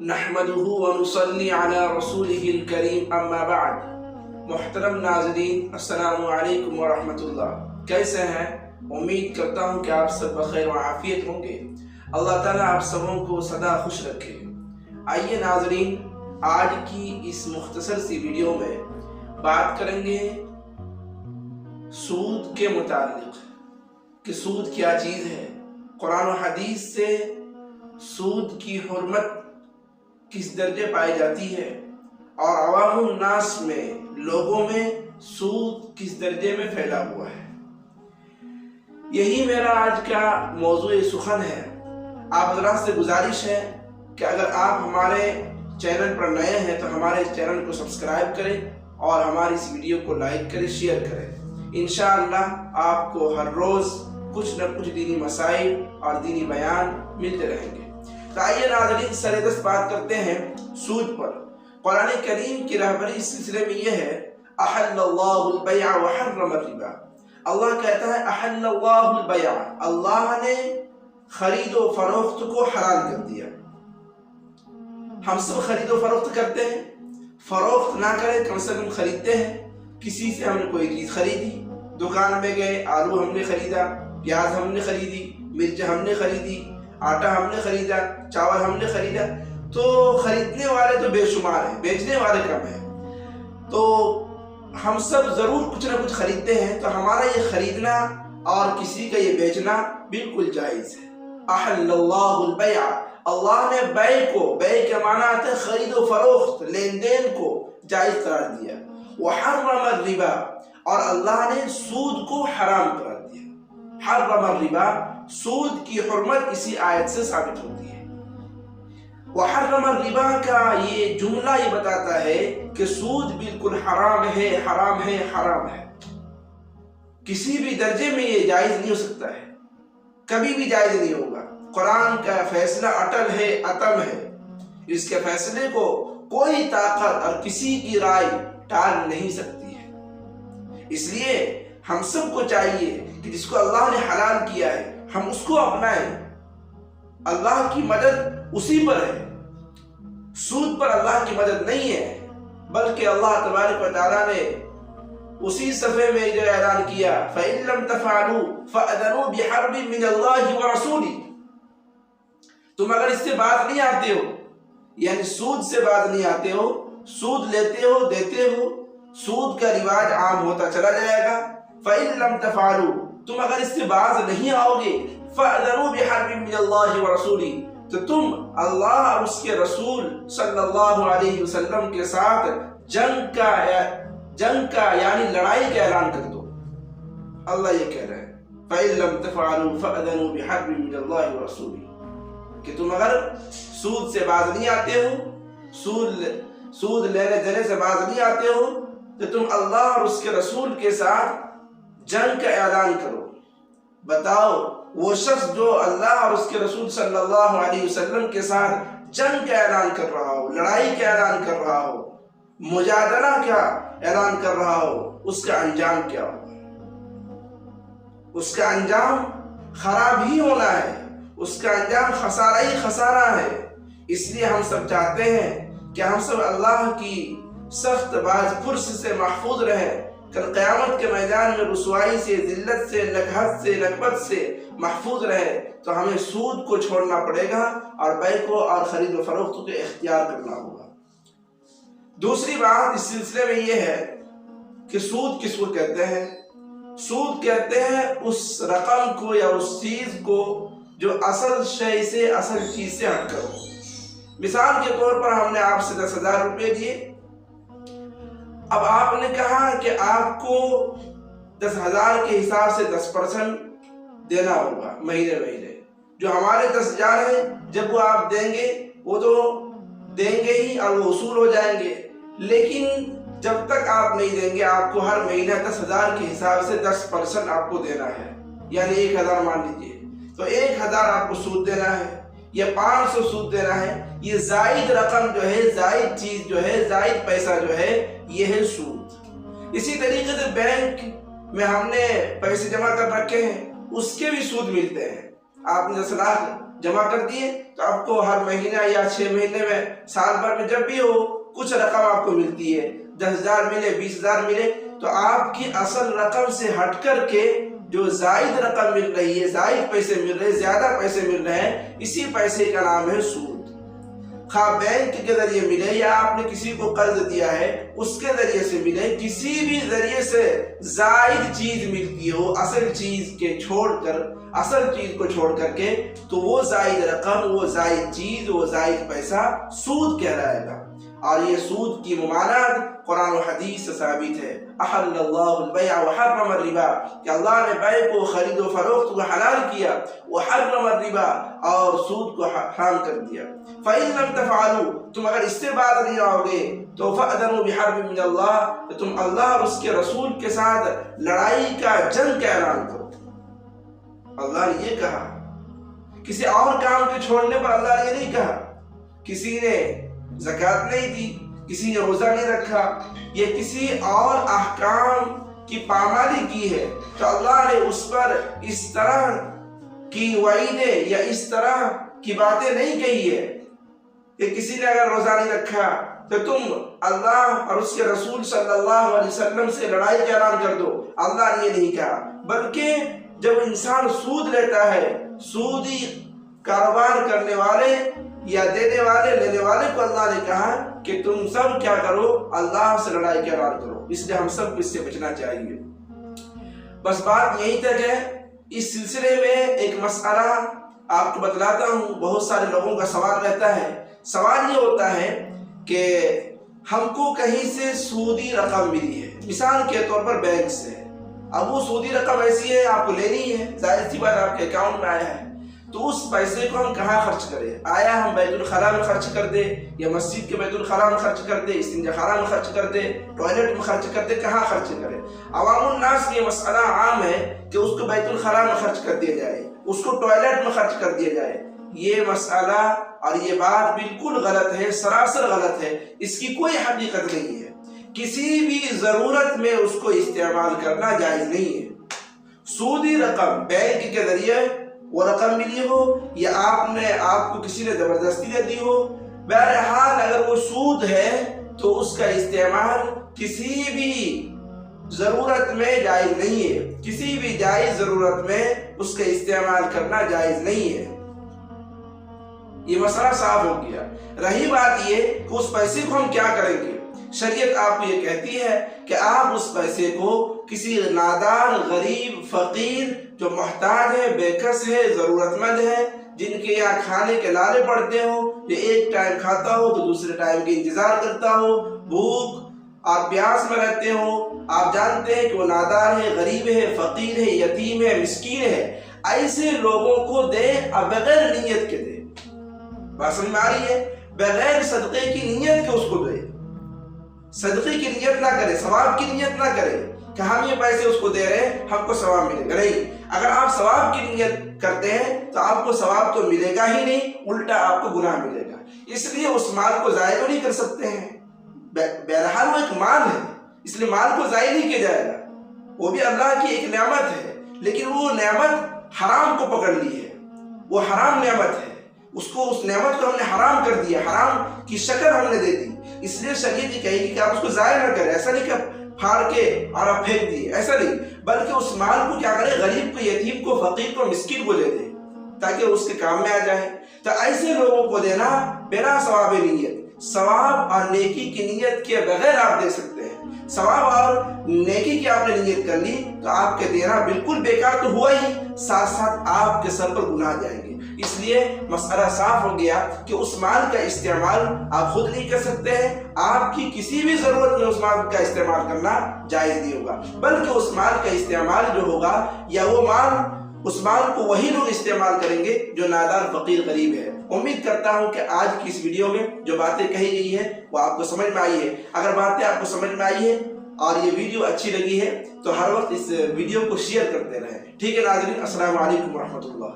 नहमदुहु व नुसल्ली अला रसूलिहिल करीम अम्मा बाद। मुहतरम नाज़रीन, अस्सलामु अलैकुम व रहमतुल्लाह। कैसे हैं? उम्मीद करता हूँ कि आप सब बखैर व आफियत होंगे। अल्लाह ताला आप सबों को सदा खुश रखे। आइए नाज़रीन, आज की इस मुख्तसर सी वीडियो में बात करेंगे सूद के मुतालिक कि सूद क्या चीज़ है, कुरान और हदीस से सूद की हुर्मत किस दर्जे पाई जाती है और अवामुन नास में, लोगों में सूद किस दर्जे में फैला हुआ है। यही मेरा आज का मौजूए सुखन है। आप हज़रात से गुजारिश है कि अगर आप हमारे चैनल पर नए हैं तो हमारे चैनल को सब्सक्राइब करें और हमारी इस वीडियो को लाइक करें, शेयर करें। इंशाअल्लाह आपको हर रोज़ कुछ न कुछ दीनी मसाइल और दीनी बयान मिलते रहेंगे। तो आइए नाज़रीन, सरेदस्त बात करते हैं सूद पर। कुरान करीम की रहबरी इस सिलसिले में यह है, अहल्लल्लाहुल बैअ व हर्रमर रिबा। अल्लाह कहता है अहल्लल्लाहुल बैअ, अल्लाह ने खरीदो फरोख्त को हलाल कर दिया। हम सब खरीदो फरोख्त करते हैं, फरोख्त ना करें कम से कम खरीदते हैं। किसी से हमने कोई चीज़ खरीदी, दुकान में गए, आलू हमने खरीदा, प्याज हमने खरीदी, मिर्च हमने खरीदी, आटा हमने खरीदा, चावल हमने खरीदा, तो खरीदने वाले तो बेशुमार हैं, बेचने वाले कम हैं। तो हम सब ज़रूर कुछ ना कुछ खरीदते हैं, तो हमारा ये खरीदना और किसी का ये बेचना बिल्कुल जायज़ है। अहल्लल्लाहुल बैअ, अल्लाह ने बै को, बै के माना आते हैं खरीदो फरोख्त, लेन देन को जायज़ करार दिया। व हर्रमर रिबा, और अल्लाह ने सूद को हराम करार दिया। हर्रमर रिबा, सूद की हुर्मत इसी आयत से साबित होती है। वहर्रमर रिबा का ये जुमला ये बताता है कि सूद बिल्कुल हराम है, हराम है, हराम है। किसी भी दर्जे में ये जायज नहीं हो सकता है, कभी भी जायज नहीं होगा। कुरान का फैसला अटल है, अतम है। इसके फैसले को कोई ताकत और किसी की राय टाल नहीं सकती है। इसलिए हम सबको चाहिए कि जिसको अल्लाह ने हलाल किया है हम उसको अपनाएं। अल्लाह की मदद उसी पर है, सूद पर अल्लाह की मदद नहीं है, बल्कि अल्लाह तबारक व तआला ने उसी सफ़े में जो ऐलान किया, फ़इन लम तफ़अलू फ़अज़नू बिहर्बिन मिनल्लाहि व रसूलिही। तुम अगर इससे बात नहीं आते हो, यानी सूद से बात नहीं आते हो, सूद लेते हो, देते हो, सूद का रिवाज आम होता चला जाएगा। फ़इन लम तफ़अलू, तुम अगर इससे बाज नहीं आओगे, फ़अज़नू बिहर्बिन मिनल्लाहि व रसूलिही, तो तुम अल्लाह और उसके रसूल सल्लल्लाहु अलैहि वसल्लम के साथ जंग का यानी लड़ाई का ऐलान कर दो। अल्लाह ये कह रहे हैं, फ़इन लम तफ़अलू फ़अज़नू बिहर्बिन मिनल्लाहि व रसूलिही, कि तुम अगर सूद से बाज नहीं आते हो, सूद लेने देने से बाज नहीं आते हो, तो तुम अल्लाह और उसके रसूल के साथ जंग का ऐलान करो। बताओ, वो शख्स जो अल्लाह और उसके रसूल सल्लल्लाहु अलैहि वसल्लम के साथ जंग का ऐलान कर रहा हो, लड़ाई का ऐलान कर रहा हो, मुजादला का ऐलान कर रहा हो, उसका अंजाम क्या होगा? उसका अंजाम खराब ही होना है, उसका अंजाम खसारा ही खसारा है। इसलिए हम सब चाहते हैं कि हम सब अल्लाह की सख्त बाज फुर्स से महफूज रहें, कल क़यामत के मैदान में रुसवाई से, जिल्लत से, लघत से, नकबत से महफूज रहे। तो हमें सूद को छोड़ना पड़ेगा और बै को और खरीद व फरोख्त को इख्तियार करना होगा। दूसरी बात इस सिलसिले में यह है कि सूद किसको कहते हैं? सूद कहते हैं उस रकम को या उस चीज को जो असल शय से, असल चीज से हटकर हो। मिसाल के तौर पर हमने आपसे 10,000 रुपये दिए, अब आपने कहा कि आपको 10,000 के हिसाब से 10% देना होगा महीने महीने। जो हमारे 10,000 है, जब वो आप देंगे वो तो देंगे ही और वो वसूल हो जाएंगे, लेकिन जब तक आप नहीं देंगे आपको हर महीना 10,000 के हिसाब से 10% आपको देना है। यानी 1,000 मान लीजिए, तो 1,000 आपको सूद देना है या 500 सूद देना है। ये जायद रकम जो है, जायद चीज जो है, जायद पैसा जो है, ये है सूद। इसी तरीके से बैंक में हमने पैसे जमा कर रखे हैं, उसके भी सूद मिलते हैं। आपने 10 लाख जमा कर दिए तो आपको हर महीना या 6 महीने में, साल भर में जब भी हो कुछ रकम आपको मिलती है, 10,000 मिले, 20,000 मिले, तो आपकी असल रकम से हट कर के जो जायद रकम मिल रही है, जायद पैसे मिल रहे हैं, ज्यादा पैसे मिल रहे हैं, इसी पैसे का नाम है सूद। खा बैंक के जरिए मिले या आपने किसी को कर्ज दिया है उसके जरिए से मिले, किसी भी जरिए से जायद चीज मिलती हो असल चीज के छोड़कर, असल चीज को छोड़ करके, तो वो जायद रकम, वो जायद चीज, वो जायद पैसा सूद कहलाएगा। और ये सूद की मुमानत कुरान और हदीस से साबित है। अहल्लल्लाहुल बैअ व हर्रम रिबा, कि अल्लाह ने बै को, खरीद व फरोख्त को हलाल किया, व हर्रम रिबा, और सूद को हराम कर दिया। फ़इन लम तफ़अलू, तुम अगर इससे बात नहीं आओगे तो फ़अज़नु बिहर्बिन मिनल्लाह, तो तुम अल्लाह और उसके रसूल के साथ लड़ाई का, जंग का ऐलान करो। अल्लाह ने ये कहा, किसी और काम के छोड़ने पर अल्लाह ने ये नहीं कहा। किसी ने ज़कात नहीं दी, किसी ने रोजा नहीं रखा, ये किसी और अहकाम की पामाली की है, तो अल्लाह ने उस पर इस तरह की वईदें या इस तरह की बातें नहीं कही है कि किसी ने अगर रोजा नहीं रखा तो तुम अल्लाह और उसके रसूल सल्लल्लाहु अलैहि वसल्लम से लड़ाई का ऐलान कर दो। अल्लाह ने ये नहीं कहा, बल्कि जब इंसान सूद लेता है, सूदी कारोबार करने वाले या देने वाले, लेने वाले को अल्लाह ने कहा कि तुम सब क्या करो, अल्लाह से लड़ाई का ऐलान करो। इसलिए हम सब इससे बचना चाहिए। बस बात यही तक है। इस सिलसिले में एक मसला आपको बतलाता हूँ। बहुत सारे लोगों का सवाल रहता है। सवाल ये होता है कि हमको कहीं से सूदी रकम मिली है, मिसाल के तौर पर बैंक से। अब वो सूदी रकम ऐसी है, आपको लेनी है, जाहिर सी बात आपके अकाउंट में आया है, तो उस पैसे को हम कहाँ खर्च करें? आया हम बैतुल खला में खर्च कर दे, या मस्जिद के बैतुल खला में खर्च कर दे, इस्तिंजा खाना में खर्च कर दे, टॉयलेट में खर्च कर दे, कहाँ खर्च करें? अवामुन नास ये मसला आम है कि उसको बैतुल खला में खर्च कर दिया जाए, उसको टॉयलेट में खर्च कर दिया जाए। ये मसला और ये बात बिल्कुल गलत है, सरासर गलत है। इसकी कोई हकीकत नहीं है। किसी भी जरूरत में उसको इस्तेमाल करना जायज नहीं है। सूदी रकम बैंक के जरिए वो रकम मिली हो या आपको किसी ने जबरदस्ती दे दी हो, बहरहाल अगर वो सूद है तो उसका इस्तेमाल किसी भी जरूरत में जायज नहीं है। किसी भी जायज जरूरत में उसका इस्तेमाल करना जायज नहीं है। ये मसला साफ हो गया। रही बात ये कि उस पैसे को हम क्या करेंगे, शरीयत आपको ये कहती है कि आप उस पैसे को किसी नादार, गरीब, फकीर, जो मोहताज है, बेकस है, जरूरतमंद है, जिनके यहाँ खाने के लाले पड़ते हो, जो एक टाइम खाता हो तो दूसरे टाइम के इंतजार करता हो, भूख और प्यास में रहते हो, आप जानते हैं कि वो नादार है, गरीब है, फकीर है, यतीम है, मिस्कीन है, ऐसे लोगों को दे और बगैर नीयत के दे। बात समझ में आ रही है? बगैर सदक़े की नीयत के उसको दे। सदक़े की नीयत ना करे, सवाब की नीयत ना करे कि हम ये पैसे उसको दे रहे हैं, हमको सवाब मिलेगा। नहीं, अगर आप सवाब की नीयत करते हैं तो आपको सवाब तो मिलेगा ही नहीं, उल्टा आपको गुनाह मिलेगा। इसलिए उस माल को ज़ाया तो नहीं कर सकते हैं। बहरहाल वो एक माल है, इसलिए माल को ज़ाया नहीं किया जाएगा। वो भी अल्लाह की एक नेमत है, लेकिन वो नेमत हराम को पकड़ ली है। वो हराम नेमत है, उसको, उस नेमत को हमने हराम कर दिया, हराम की शक्ल हमने दे दी। इसलिए शरीयत ये कहेगी कि आप उसको ज़ाया न करें। ऐसा नहीं कि फाड़ के और आप फेंक दिए, ऐसा नहीं, बल्कि उस माल को क्या करें, गरीब को, यतीम को, फकीर को, मिस्किन को दे दे ताकि उसके काम में आ जाए। तो ऐसे लोगों को देना बिना सवाब नीयत, सवाब और नेकी की नीयत के बगैर आप दे सकते हैं। सवाब और नेकी की आपने नीयत कर ली तो आपके देना बिल्कुल बेकार तो हुआ ही, साथ साथ आपके सर पर गुनाह जाएंगे। इसलिए मसला साफ हो गया कि उस माल का इस्तेमाल आप खुद नहीं कर सकते हैं। आपकी किसी भी जरूरत में उस माल का इस्तेमाल करना जायज नहीं होगा, बल्कि उस माल का इस्तेमाल जो होगा, या वो माल, उस माल को वही लोग इस्तेमाल करेंगे जो नादार, फकीर, गरीब है। उम्मीद करता हूं कि आज की इस वीडियो में जो बातें कही गई है वो आपको समझ में आई है। अगर बातें आपको समझ में आई है और ये वीडियो अच्छी लगी है तो हर वक्त इस वीडियो को शेयर करते रहें। ठीक है नाज़रीन, अस्सलाम वालेकुम रहमतुल्लाह।